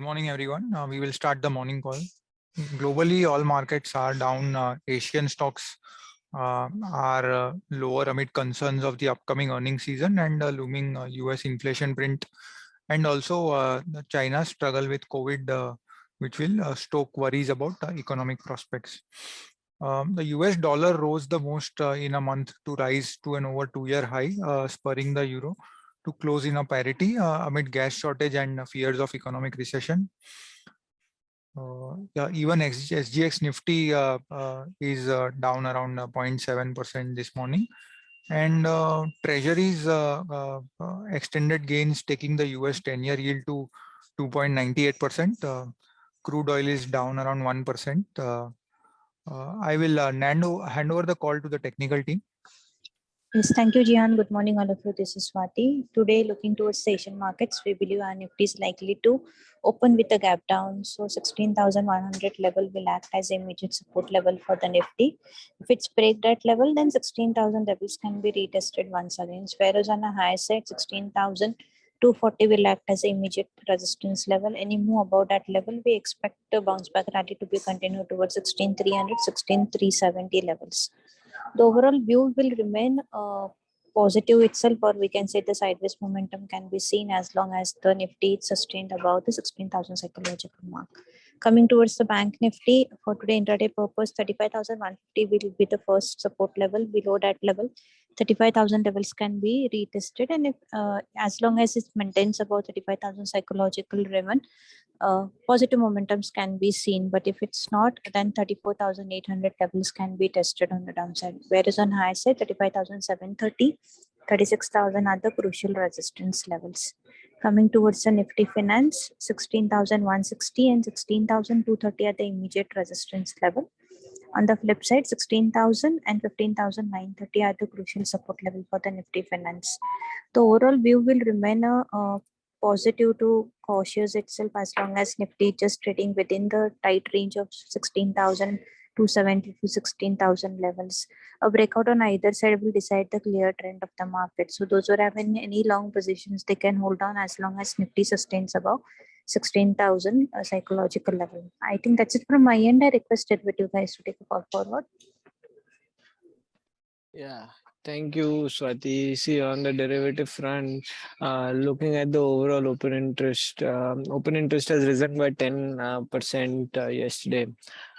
morning, everyone. We will start the morning call. Globally, all markets are down. Asian stocks are lower amid concerns of the upcoming earnings season and looming US inflation print, and also China's struggle with COVID, which will stoke worries about economic prospects. The US dollar rose the most in a month to rise to an over 2-year high, spurring the euro to close in a parity amid gas shortage and fears of economic recession. Yeah, even SGX Nifty is down around 0.7% this morning, and Treasuries extended gains, taking the US 10-year yield to 2.98%. Crude oil is down around 1%. I will hand over the call to the technical team. Yes, thank you, Jihan. Good morning, all of you. This is Swati. Today, looking towards the Asian markets, we believe our Nifty is likely to open with a gap down. So 16,100 level will act as a immediate support level for the Nifty. If it's break that level, then 16,000 levels can be retested once again. Whereas on a high side, 16,240 will act as an immediate resistance level. Any move above that level, we expect the bounce back rally to be continued towards 16,300, 16,370 levels. The overall view will remain positive itself, or we can say the sideways momentum can be seen as long as the Nifty is sustained above the 16,000 psychological mark. Coming towards the bank Nifty, for today intraday purpose, 35,150 will be the first support level. Below that level, 35,000 levels can be retested, and if as long as it maintains about 35,000 psychological level, positive momentums can be seen. But if it's not, then 34,800 levels can be tested on the downside. Whereas on high side, 35,730, 36,000 are the crucial resistance levels. Coming towards the Nifty Finance, 16,160 and 16,230 are the immediate resistance level. On the flip side, 16,000 and 15,930 are the crucial support level for the Nifty Finance. The overall view will remain a positive to cautious itself, as long as Nifty just trading within the tight range of 16,270 to 16,000 levels. A breakout on either side will decide the clear trend of the market. So those who have any long positions, they can hold on as long as Nifty sustains above 16,000 psychological level. I think that's it from my end. I requested with you guys to take a call forward. Yeah, thank you, Swati. See, on the derivative front, looking at the overall open interest has risen by 10% yesterday.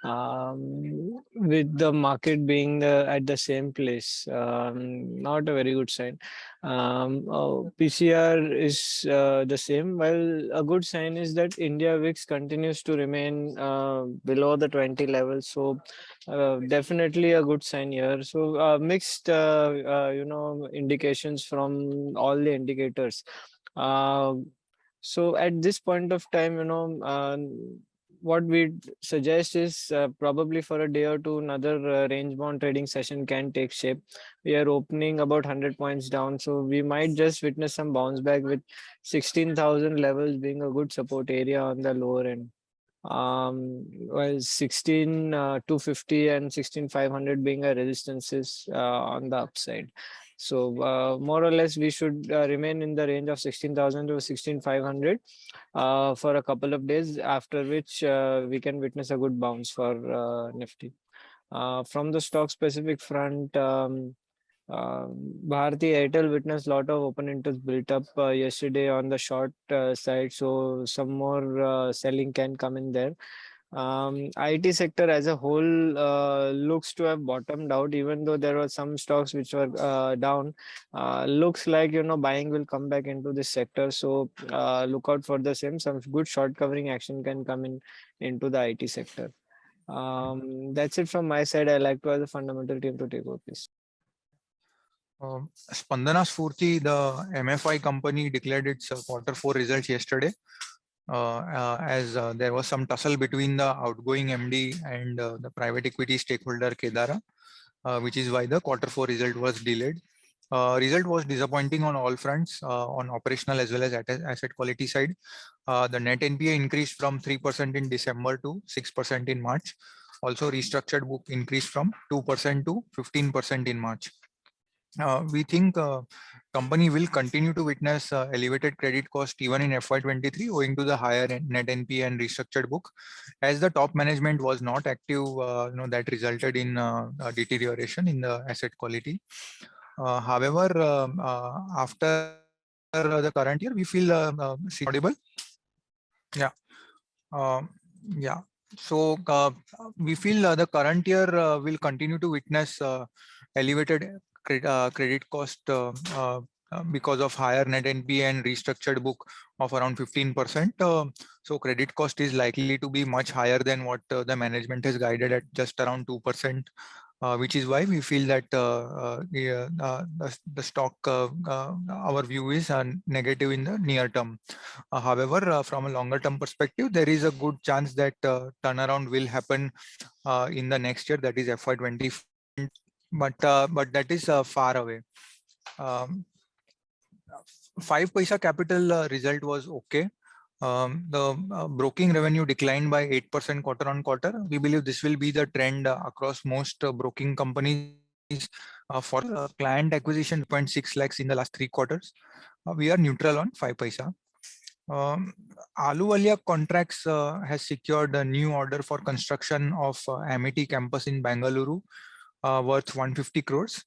With the market being at the same place, not a very good sign. PCR is the same, while a good sign is that India VIX continues to remain below the 20 level. So definitely a good sign here. So mixed, indications from all the indicators. So at this point of time, what we suggest is probably for a day or two, another range bound trading session can take shape. We are opening about 100 points down, so we might just witness some bounce back with 16,000 levels being a good support area on the lower end. While 16,250 and 16,500 being a resistances on the upside. So more or less we should remain in the range of 16,000 to 16,500 for a couple of days, after which we can witness a good bounce for Nifty. From the stock specific front, Bharti Airtel witnessed a lot of open interest built up yesterday on the short side, so some more selling can come in there. IT sector as a whole looks to have bottomed out, even though there were some stocks which were down. Looks like buying will come back into this sector, so look out for the same. Some good short covering action can come into the IT sector. That's it from my side. I like to have the fundamental team to take over, please. Spandana Sphurti, the MFI company, declared its Q4 results yesterday. As there was some tussle between the outgoing MD and the private equity stakeholder Kedara, which is why the Q4 result was delayed. Result was disappointing on all fronts, on operational as well as asset quality side. The net NPA increased from 3% in December to 6% in March. Also, restructured book increased from 2% to 15% in March. We think company will continue to witness elevated credit cost even in FY23 owing to the higher net NPA and restructured book, as the top management was not active. That resulted in deterioration in the asset quality. However, after the current year, we feel audible. Yeah. Um, yeah. So we feel the current year will continue to witness elevated credit cost because of higher net NPA and restructured book of around 15%. So credit cost is likely to be much higher than what the management has guided at just around 2%. Which is why we feel that the stock, our view is negative in the near term. However, from a longer term perspective, there is a good chance that turnaround will happen in the next year, that is FY20. But that is far away. 5 Paisa Capital result was okay. The broking revenue declined by 8% quarter on quarter. We believe this will be the trend across most broking companies for client acquisition 0.6 lakhs in the last 3 quarters. We are neutral on 5 Paisa. Ahluwalia Contracts has secured a new order for construction of Amity campus in Bengaluru worth 150 crores.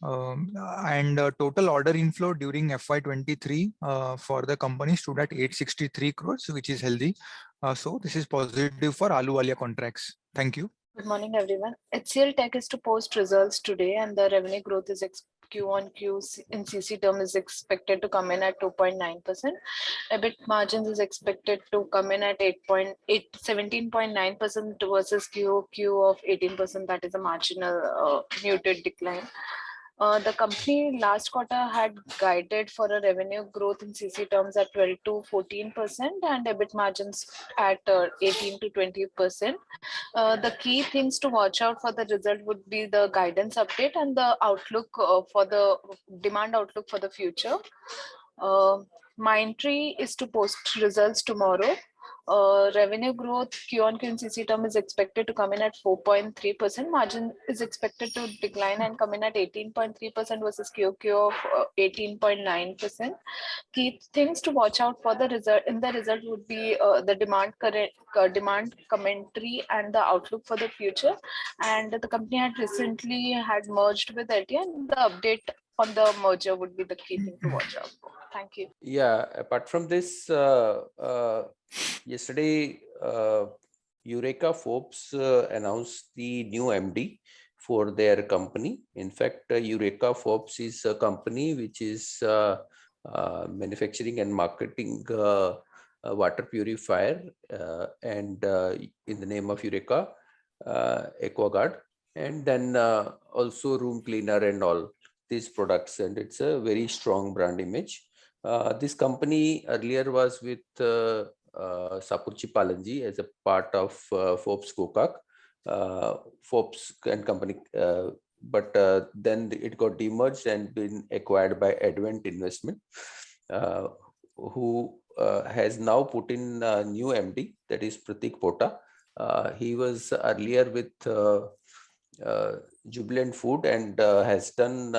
And total order inflow during FY23 for the company stood at 863 crores, which is healthy. So this is positive for Ahluwalia Contracts. Thank you. Good morning, everyone. HCL Tech is to post results today, and the revenue growth is Q on Q in CC term is expected to come in at 2.9%. EBIT margins is expected to come in at 17.9% versus QOQ of 18%. That is a marginal muted decline. The company last quarter had guided for a revenue growth in CC terms at 12 to 14% and EBIT margins at 18 to 20%. The key things to watch out for the result would be the guidance update and the outlook for the demand outlook for the future. Mindtree is to post results tomorrow. Revenue growth Q on Q in CC term is expected to come in at 4.3%. Margin is expected to decline and come in at 18.3% versus QOQ of 18.9%. Key things to watch out for the result would be the demand commentary and the outlook for the future. And the company had recently merged with LTI, and the update on the merger would be the key thing to watch out for. Thank you. Yeah, apart from this, yesterday Eureka Forbes announced the new MD for their company. In fact, Eureka Forbes is a company which is manufacturing and marketing water purifier and in the name of Eureka, AquaGuard, and then also room cleaner and all these products, and it's a very strong brand image. This company earlier was with Sapurchi Palanji as a part of Forbes Gokak, Forbes and company, but then it got demerged and been acquired by Advent Investment, who has now put in a new MD, that is Pratik Pota. He was earlier with Jubilant Food and has done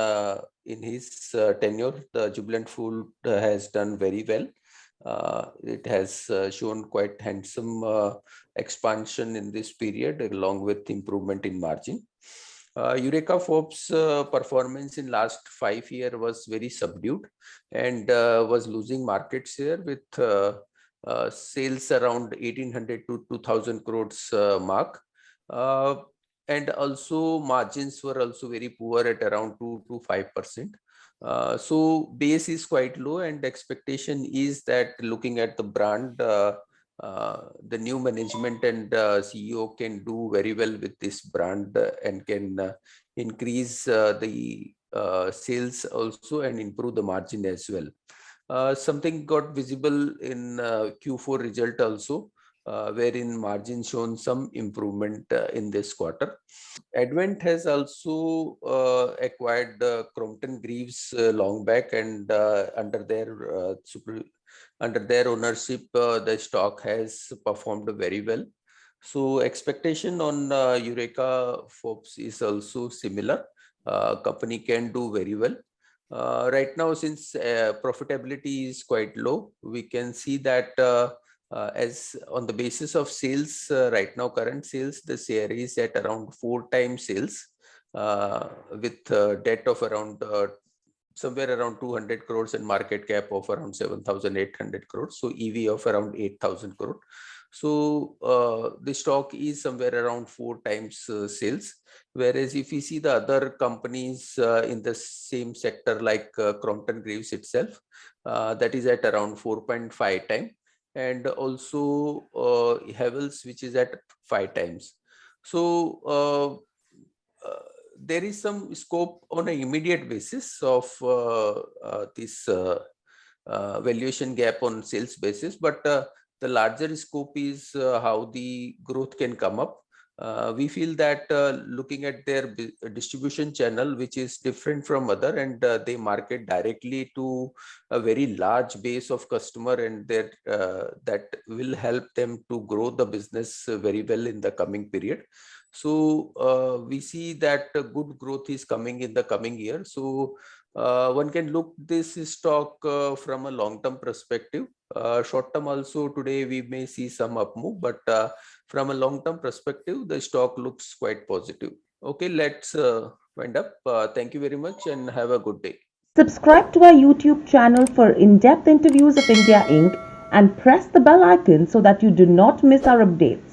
in his tenure, the Jubilant Food has done very well. It has shown quite handsome expansion in this period along with improvement in margin. Eureka Forbes performance in last 5 years was very subdued and was losing market share with sales around 1800 to 2000 crores mark. And also margins were also very poor at around 2 to 5%. So base is quite low, and expectation is that looking at the brand, the new management and CEO can do very well with this brand and can increase the sales also and improve the margin as well. Something got visible in Q4 result also, wherein margin shown some improvement in this quarter. Advent has also acquired Crompton Greaves long back, and under their ownership, the stock has performed very well. So expectation on Eureka Forbes is also similar. company can do very well. Right now, since profitability is quite low, we can see that as on the basis of sales, right now current sales, the share is at around 4 times sales, with debt of around somewhere around 200 crores and market cap of around 7,800 crores. So EV of around 8,000 crore. So the stock is somewhere around 4 times sales. Whereas if you see the other companies in the same sector like Crompton Greaves itself, that is at around 4.5 times. And also Havells, which is at 5 times. So there is some scope on an immediate basis of this valuation gap on sales basis, but the larger scope is how the growth can come up. We feel that looking at their distribution channel, which is different from other, and they market directly to a very large base of customer, and that will help them to grow the business very well in the coming period. So we see that good growth is coming in the coming year. So one can look this stock from a long-term perspective. Short-term also today we may see some up move, but from a long-term perspective, the stock looks quite positive. Okay, let's wind up. Thank you very much and have a good day. Subscribe to our YouTube channel for in-depth interviews of India Inc. and press the bell icon so that you do not miss our updates.